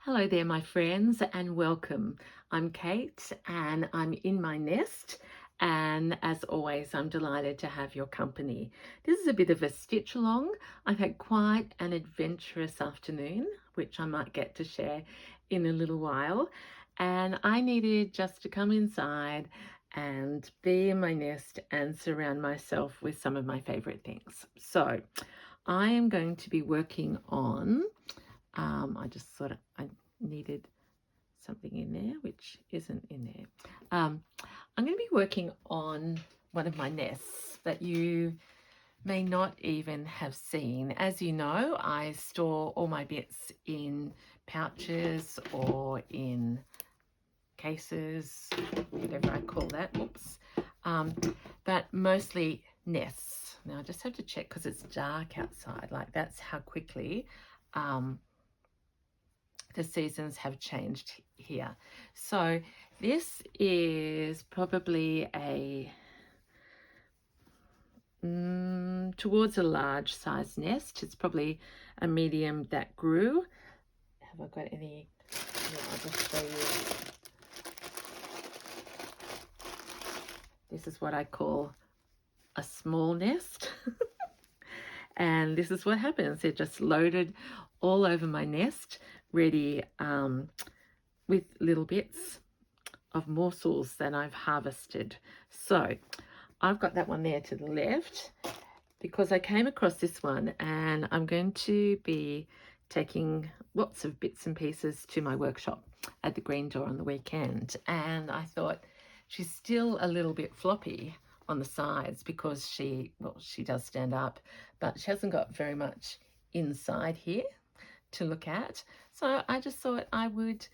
Hello there, my friends, and welcome. I'm Kate, and I'm in my nest. And as always, I'm delighted to have your company. This is a bit of a stitch along. I've had quite an adventurous afternoon, which I might get to share in a little while. And I needed just to come inside and be in my nest and surround myself with some of my favorite things. So I am going to be working on I just thought I needed something in there, which isn't in there. I'm going to be working on one of my nests that you may not even have seen. As you know, I store all my bits in pouches or in cases, whatever I call that. Oops. But mostly nests. Now I just have to check because it's dark outside. Like that's how quickly the seasons have changed here. So this is probably a towards a large size nest. It's probably a medium that grew. Have I got any? Yeah, I'll just show you. This is what I call a small nest. And this is what happens. They're just loaded all over my nest, ready with little bits of morsels that I've harvested. So I've got that one there to the left because I came across this one, and I'm going to be taking lots of bits and pieces to my workshop at the Green Door on the weekend, and I thought she's still a little bit floppy on the sides because she does stand up, but she hasn't got very much inside here to look at. So I just thought I would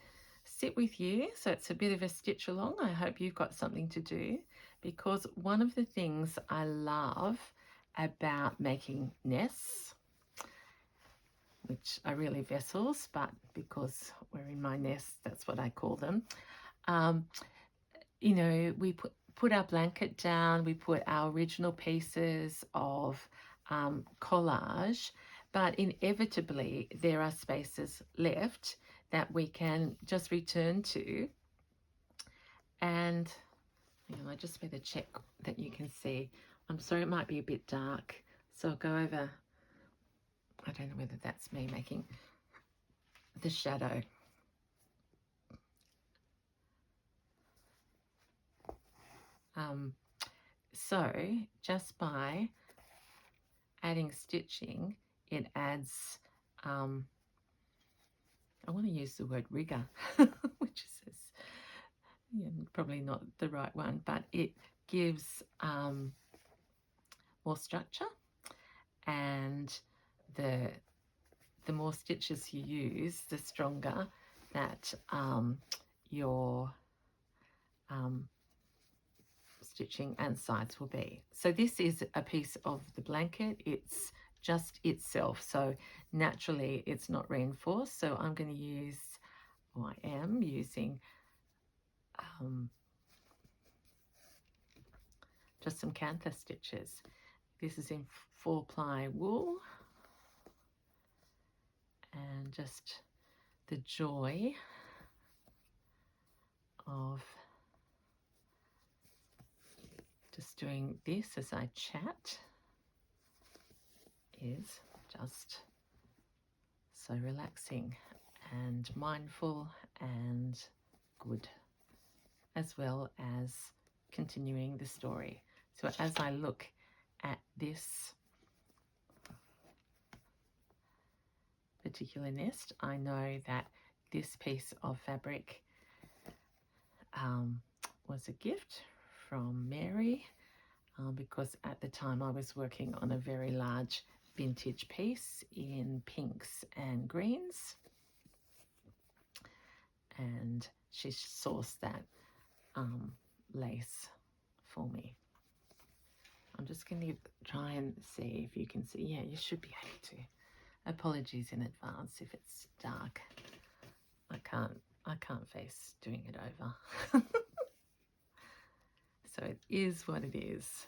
sit with you. So it's a bit of a stitch along. I hope you've got something to do, because one of the things I love about making nests, which are really vessels, but because we're in my nest, that's what I call them. We put our blanket down, we put our original pieces of collage, but inevitably there are spaces left that we can just return to. And I just better check that you can see. I'm sorry, it might be a bit dark, so I'll go over. I don't know whether that's me making the shadow. So just by adding stitching, it adds, I want to use the word rigor, which is probably not the right one, but it gives more structure, and the more stitches you use, the stronger that your stitching and sides will be. So this is a piece of the blanket. It's just itself, so naturally it's not reinforced. So I'm going to use, or I am using, just some cantha stitches. This is in 4-ply wool, and just the joy of just doing this as I chat is just so relaxing and mindful and good, as well as continuing the story. So as I look at this particular nest, I know that this piece of fabric was a gift from Mary, because at the time I was working on a very large vintage piece in pinks and greens, and she sourced that lace for me. I'm just going to try and see if you can see. Yeah, you should be able to. Apologies in advance if it's dark. I can't face doing it over. So it is what it is.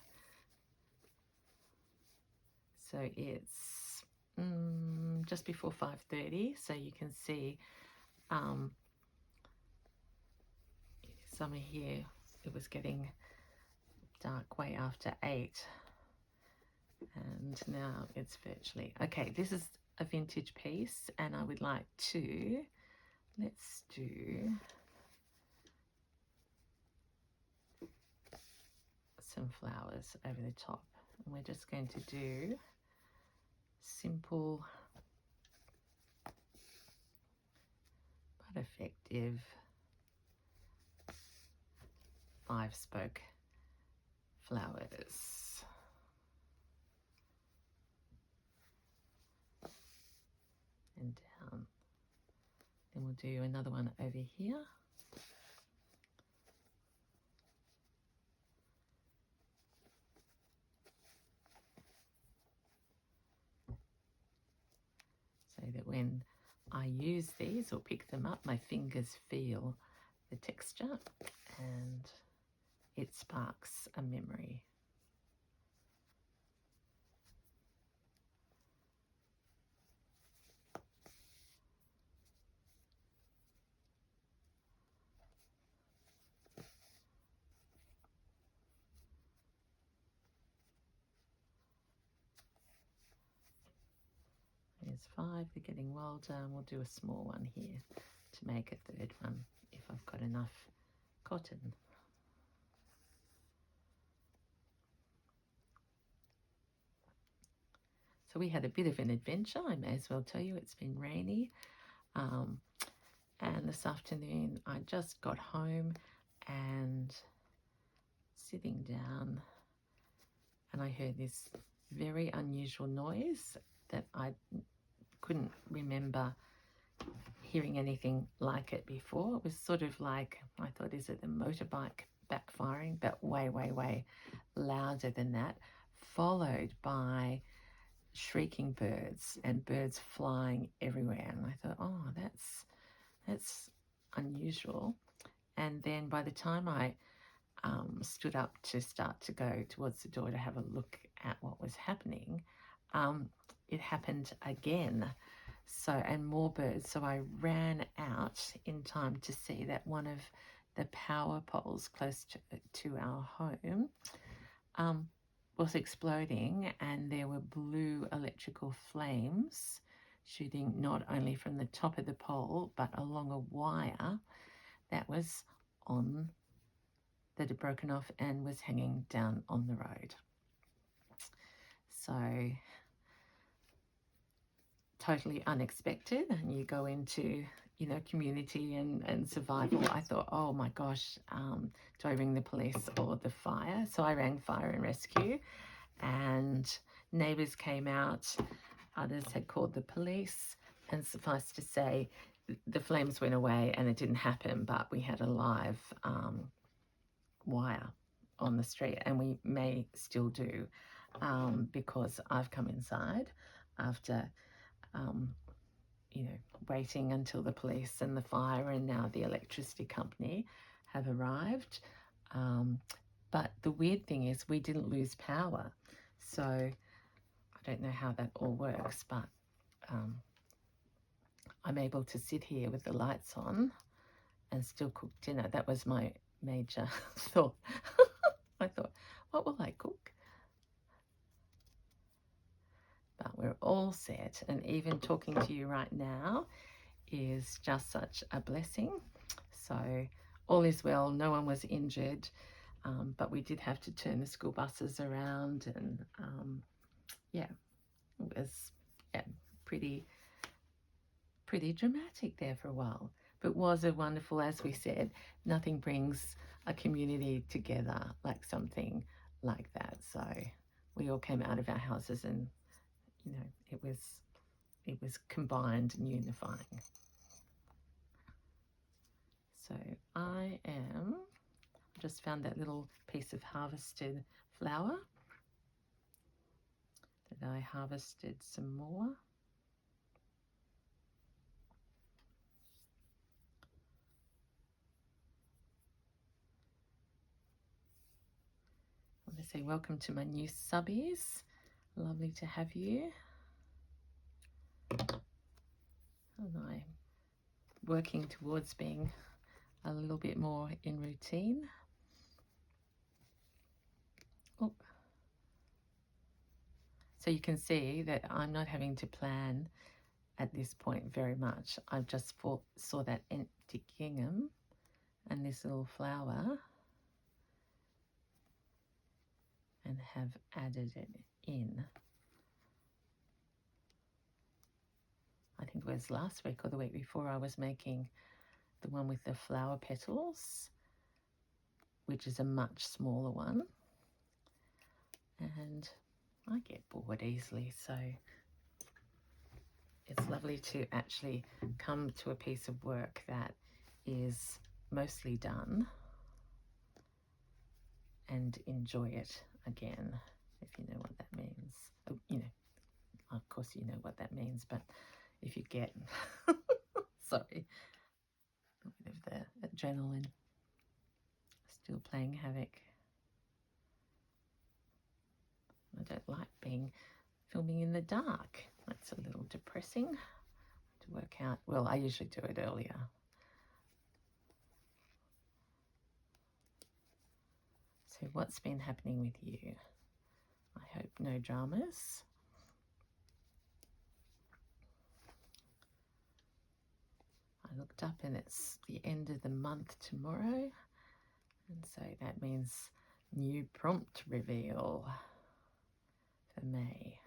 So it's just before 5:30, so you can see summer here, it was getting dark way after 8, and now it's virtually okay. This is a vintage piece, and I would like to, let's do some flowers over the top, and we're just going to do simple but effective 5-spoke flowers. And down. Then we'll do another one over here. So that when I use these or pick them up, my fingers feel the texture and it sparks a memory. There's 5, they're getting well done. We'll do a small one here to make a third one if I've got enough cotton. So we had a bit of an adventure, I may as well tell you. It's been rainy, and this afternoon I just got home and sitting down, and I heard this very unusual noise that I couldn't remember hearing anything like it before. It was sort of like, I thought, is it a motorbike backfiring? But way, way, way louder than that, followed by shrieking birds and birds flying everywhere. And I thought, oh, that's unusual. And then by the time I stood up to start to go towards the door to have a look at what was happening, it happened again. So, and more birds. So I ran out in time to see that one of the power poles close to our home was exploding, and there were blue electrical flames shooting not only from the top of the pole but along a wire that was on, that had broken off and was hanging down on the road. So totally unexpected, and you go into, you know, community and survival. I thought, oh my gosh, do I ring the police or the fire? So I rang fire and rescue, and neighbours came out, others had called the police, and suffice to say, the flames went away and it didn't happen, but we had a live wire on the street, and we may still do, because I've come inside after you know, waiting until the police and the fire and now the electricity company have arrived. But the weird thing is we didn't lose power. So I don't know how that all works, but I'm able to sit here with the lights on and still cook dinner. That was my major thought. I thought, what will I cook? But we're all set, and even talking to you right now is just such a blessing. So all is well, no one was injured, but we did have to turn the school buses around, and yeah, it was pretty dramatic there for a while. But was a wonderful, as we said, nothing brings a community together like something like that. So we all came out of our houses, and you know, it was combined and unifying. So I just found that little piece of harvested flower that I harvested some more. I want to say welcome to my new subbies. Lovely to have you. And I working towards being a little bit more in routine. Oh. So you can see that I'm not having to plan at this point very much. I just saw that empty gingham and this little flower and have added it in. I think it was last week or the week before I was making the one with the flower petals, which is a much smaller one. And I get bored easily, so it's lovely to actually come to a piece of work that is mostly done and enjoy it again, if you know what that means. You know, of course you know what that means, but if you get, sorry, a bit of the adrenaline still playing havoc. I don't like filming in the dark. That's a little depressing to work out. Well, I usually do it earlier. So what's been happening with you? I hope no dramas. I looked up and it's the end of the month tomorrow, and so that means new prompt reveal for May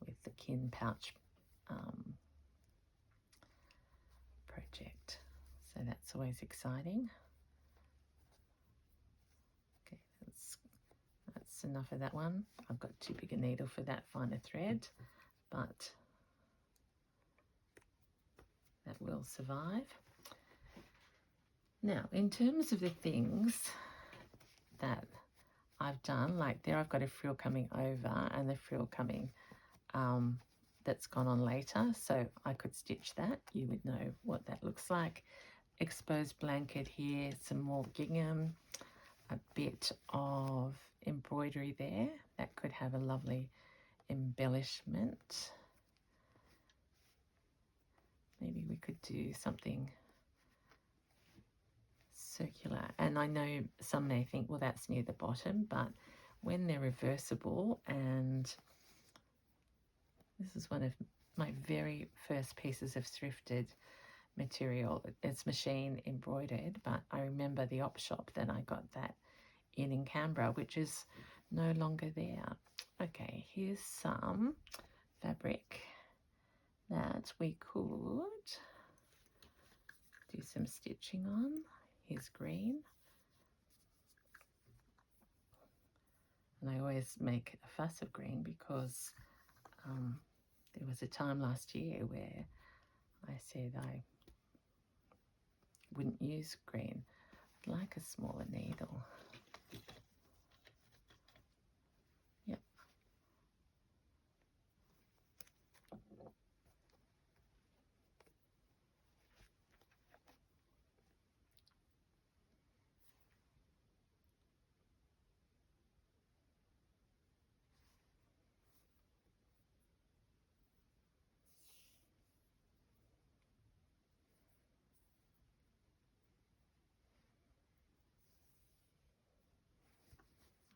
with the kin pouch project. So that's always exciting. Okay, that's enough of that one. I've got too big a needle for that finer thread, but that will survive. Now, in terms of the things that I've done, like there I've got a frill coming over and the frill coming that's gone on later, so I could stitch that. You would know what that looks like. Exposed blanket here, some more gingham, a bit of embroidery there. That could have a lovely embellishment. Maybe we could do something circular. And I know some may think, well, that's near the bottom, but when they're reversible, and this is one of my very first pieces of thrifted material. It's machine embroidered, but I remember the op shop that I got that in Canberra, which is no longer there. Okay, here's some fabric that we could do some stitching on. Here's green. And I always make a fuss of green because there was a time last year where I said I wouldn't use green. I'd like a smaller needle. Yep.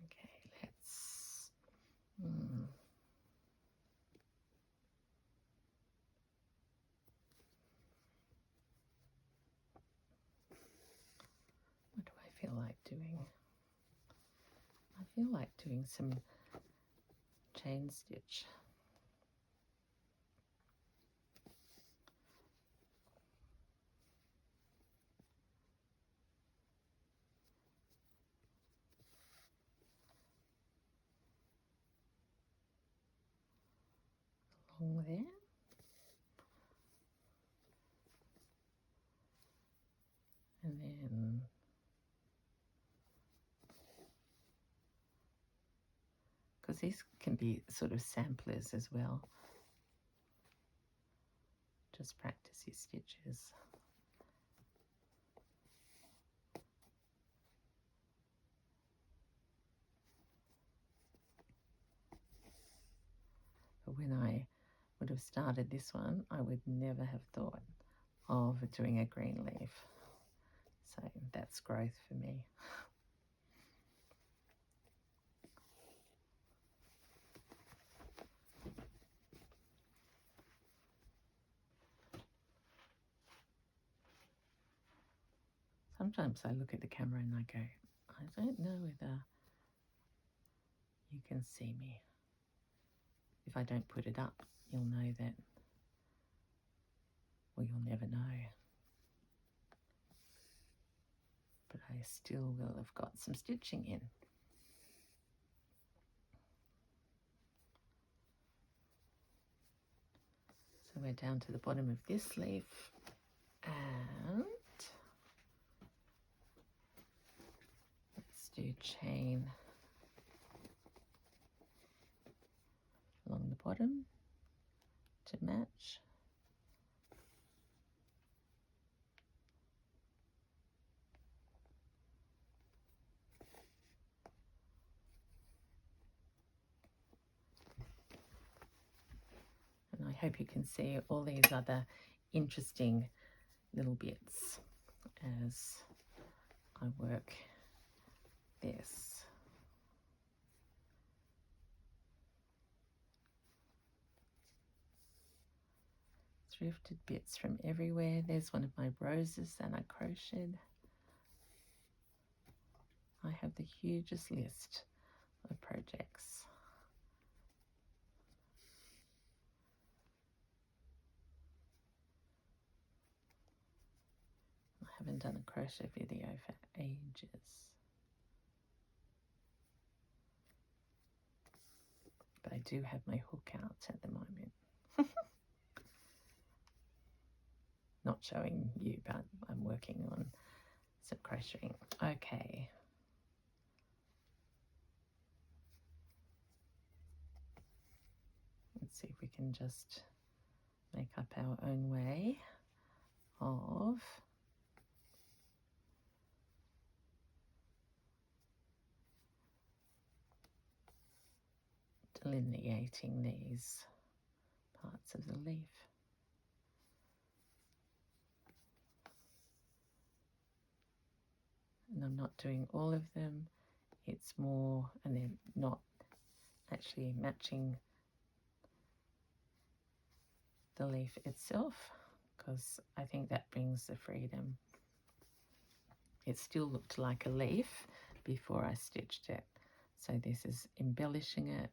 Okay, let's... What do I feel like doing? I feel like doing some chain stitch. Along there. And then because these can be sort of samplers as well. Just practice your stitches. But when I would have started this one, I would never have thought of doing a green leaf. So that's growth for me. Sometimes I look at the camera and I go, I don't know whether you can see me. If I don't put it up, you'll know that, well, you'll never know. But I still will have got some stitching in. So we're down to the bottom of this leaf, and let's do chain along the bottom to match. And I hope you can see all these other interesting little bits as I work this. Thrifted bits from everywhere. There's one of my roses that I crocheted. I have the hugest list of projects. I haven't done a crochet video for ages. But I do have my hook out at the moment. Not showing you, but I'm working on some crocheting. Okay. Let's see if we can just make up our own way of delineating these parts of the leaf. And I'm not doing all of them, it's more, and they're not actually matching the leaf itself, because I think that brings the freedom. It still looked like a leaf before I stitched it, so this is embellishing it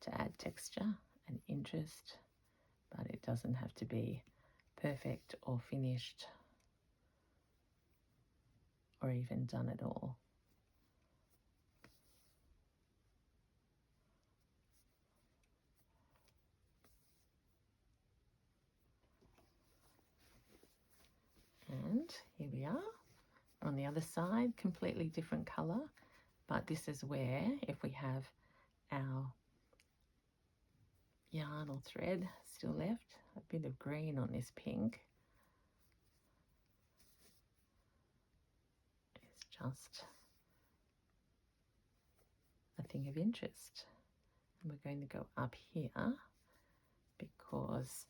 to add texture and interest, but it doesn't have to be perfect or finished or even done at all. And here we are on the other side, completely different colour, but this is where, if we have our yarn or thread still left, a bit of green on this pink, it's just a thing of interest. And we're going to go up here because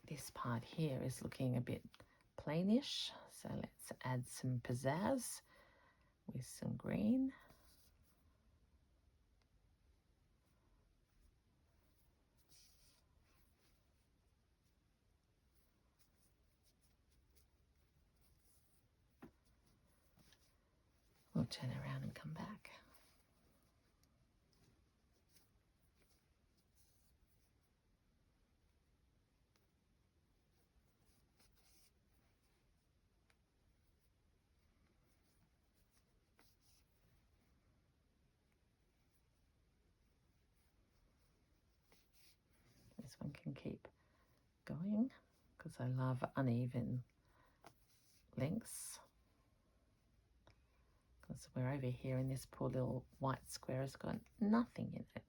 this part here is looking a bit plainish, so let's add some pizzazz with some green. We'll turn around and come back. This one can keep going because I love uneven lengths. Because we're over here and this poor little white square has got nothing in it.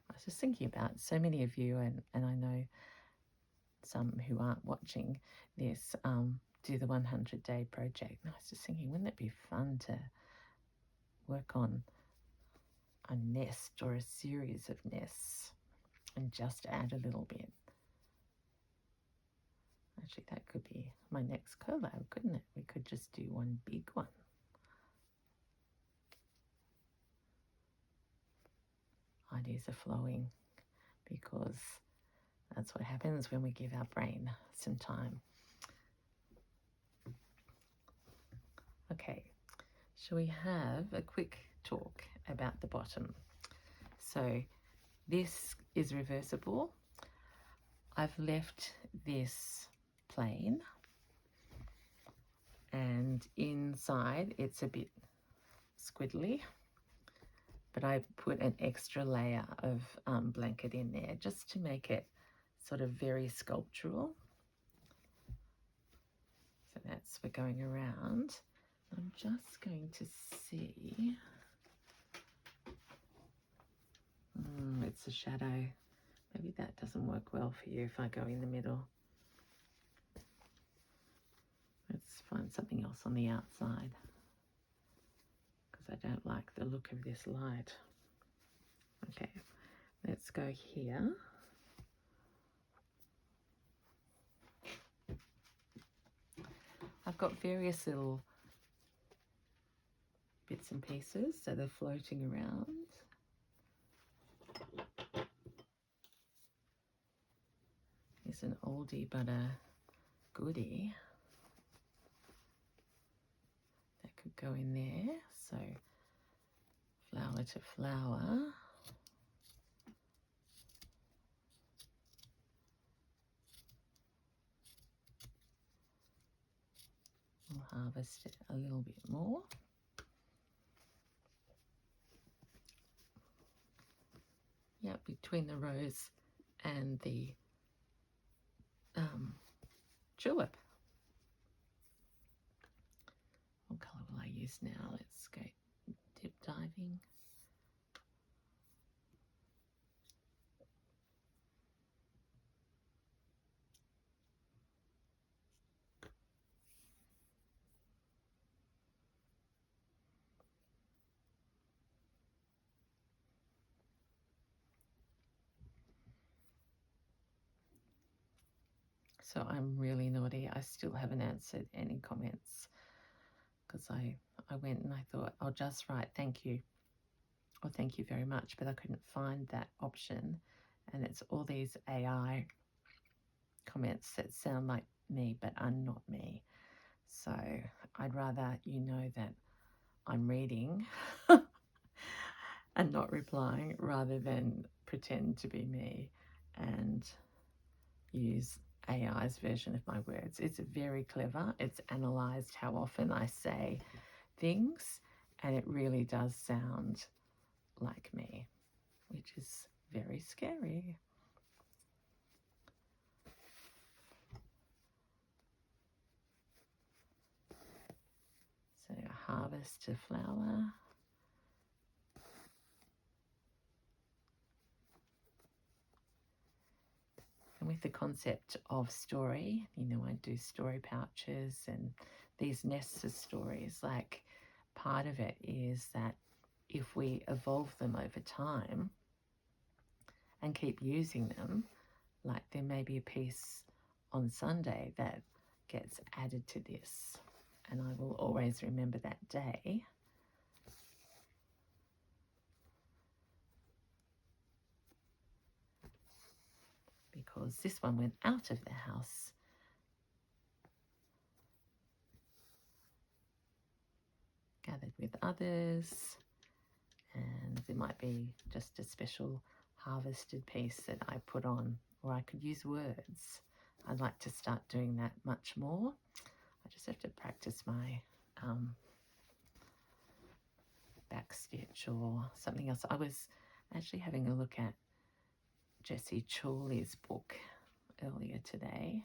I was just thinking about so many of you, and I know some who aren't watching this do the 100-day project. And I was just thinking, wouldn't it be fun to work on a nest or a series of nests and just add a little bit? Actually, that could be my next collab, couldn't it? We could just do one big one. Ideas are flowing because that's what happens when we give our brain some time. Okay, shall we have a quick talk about the bottom? So this is reversible. I've left this plain, and inside it's a bit squiddly, but I put an extra layer of blanket in there just to make it sort of very sculptural. So that's for going around. I'm just going to see. It's a shadow. Maybe that doesn't work well for you if I go in the middle. Let's find something else on the outside because I don't like the look of this light. Okay, let's go here. I've got various little bits and pieces, so they're floating around. It's an oldie but a goodie. That could go in there. So flower to flower. We'll harvest it a little bit more. Yeah, between the rose and the tulip. What colour will I use now? Let's go dip diving. So I'm really naughty. I still haven't answered any comments because I went and I thought I'll just write thank you or thank you very much, but I couldn't find that option. And it's all these AI comments that sound like me but are not me. So I'd rather you know that I'm reading and not replying rather than pretend to be me and use AI's version of my words. It's very clever. It's analysed how often I say things, and it really does sound like me, which is very scary. So harvest to flower. And with the concept of story, you know, I do story pouches and these nests of stories. Like, part of it is that if we evolve them over time and keep using them, like there may be a piece on Sunday that gets added to this, and I will always remember that day. Because this one went out of the house. Gathered with others, and there might be just a special harvested piece that I put on, or I could use words. I'd like to start doing that much more. I just have to practice my back stitch or something else. I was actually having a look at Jessie Chorley's book earlier today,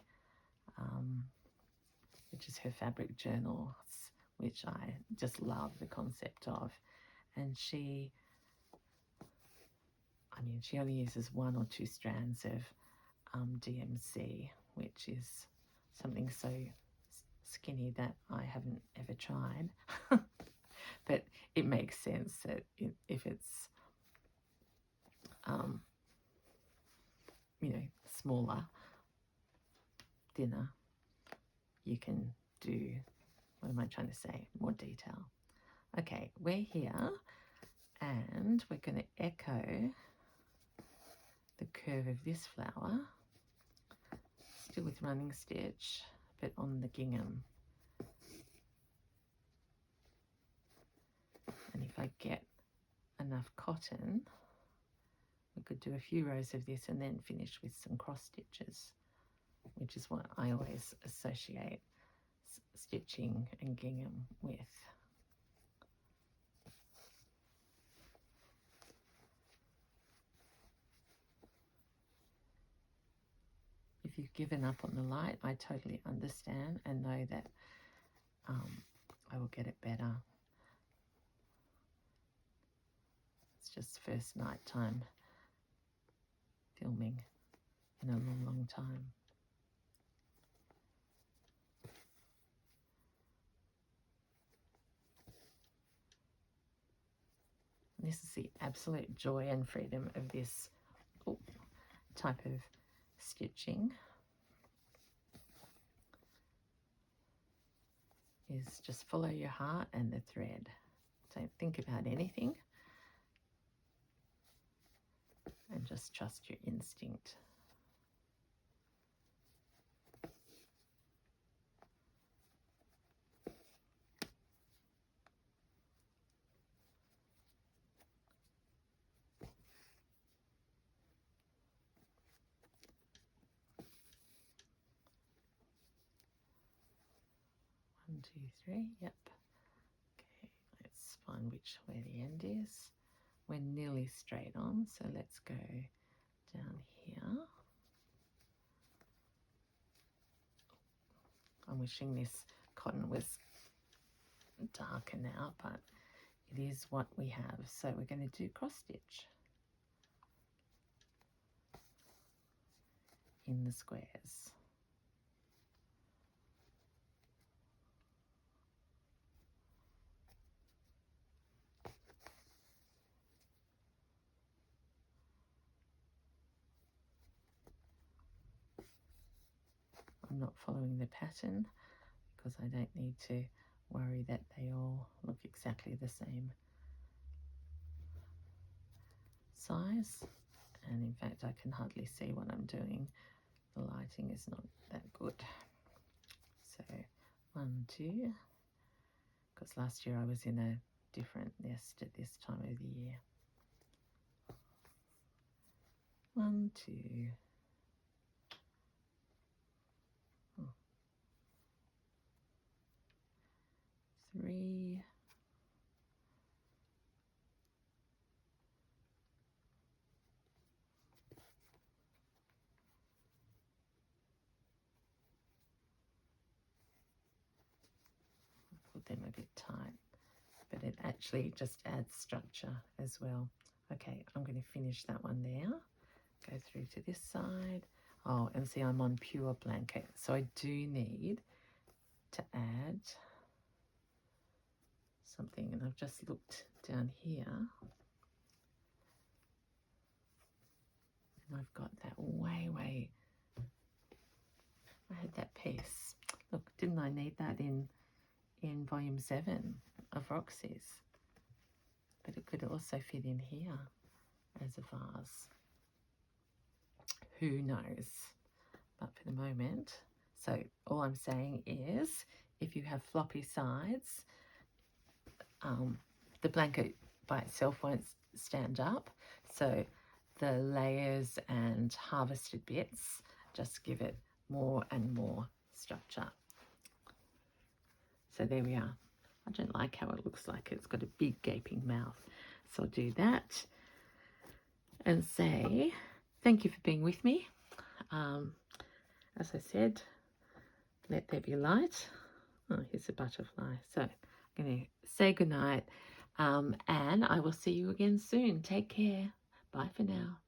which is her fabric journals, which I just love the concept of. And she only uses 1 or 2 strands of DMC which is something so skinny that I haven't ever tried. But it makes sense that if it's, you know, smaller dinner, you can do, what am I trying to say, more detail. Okay, we're here and we're going to echo the curve of this flower, still with running stitch, but on the gingham. And if I get enough cotton, we could do a few rows of this and then finish with some cross stitches, which is what I always associate stitching and gingham with. If you've given up on the light, I totally understand and know that I will get it better. It's just first night time filming in a long, long time. And this is the absolute joy and freedom of this type of stitching, is just follow your heart and the thread. Don't think about anything and just trust your instinct. One, two, three, yep. Okay, let's find which way the end is. We're nearly straight on, so let's go down here. I'm wishing this cotton was darker now, but it is what we have. So we're going to do cross stitch in the squares. I'm not following the pattern because I don't need to worry that they all look exactly the same size. And in fact, I can hardly see what I'm doing. The lighting is not that good. So 1, 2, because last year I was in a different nest at this time of the year. 1, 2. 3, 'Put them a bit tight, but it actually just adds structure as well. Okay, I'm going to finish that one there. Go through to this side. Oh, and see, I'm on pure blanket, so I do need to add something, and I've just looked down here and I've got that way, I had that piece. Look, didn't I need that in volume 7 of Roxy's? But it could also fit in here as a vase. Who knows? But for the moment, so all I'm saying is, if you have floppy sides, the blanket by itself won't stand up. So the layers and harvested bits just give it more and more structure. So there we are. I don't like how it looks like it's got a big gaping mouth. So I'll do that and say thank you for being with me. As I said, let there be light. Oh, here's a butterfly. So I'm going to say goodnight, and I will see you again soon. Take care. Bye for now.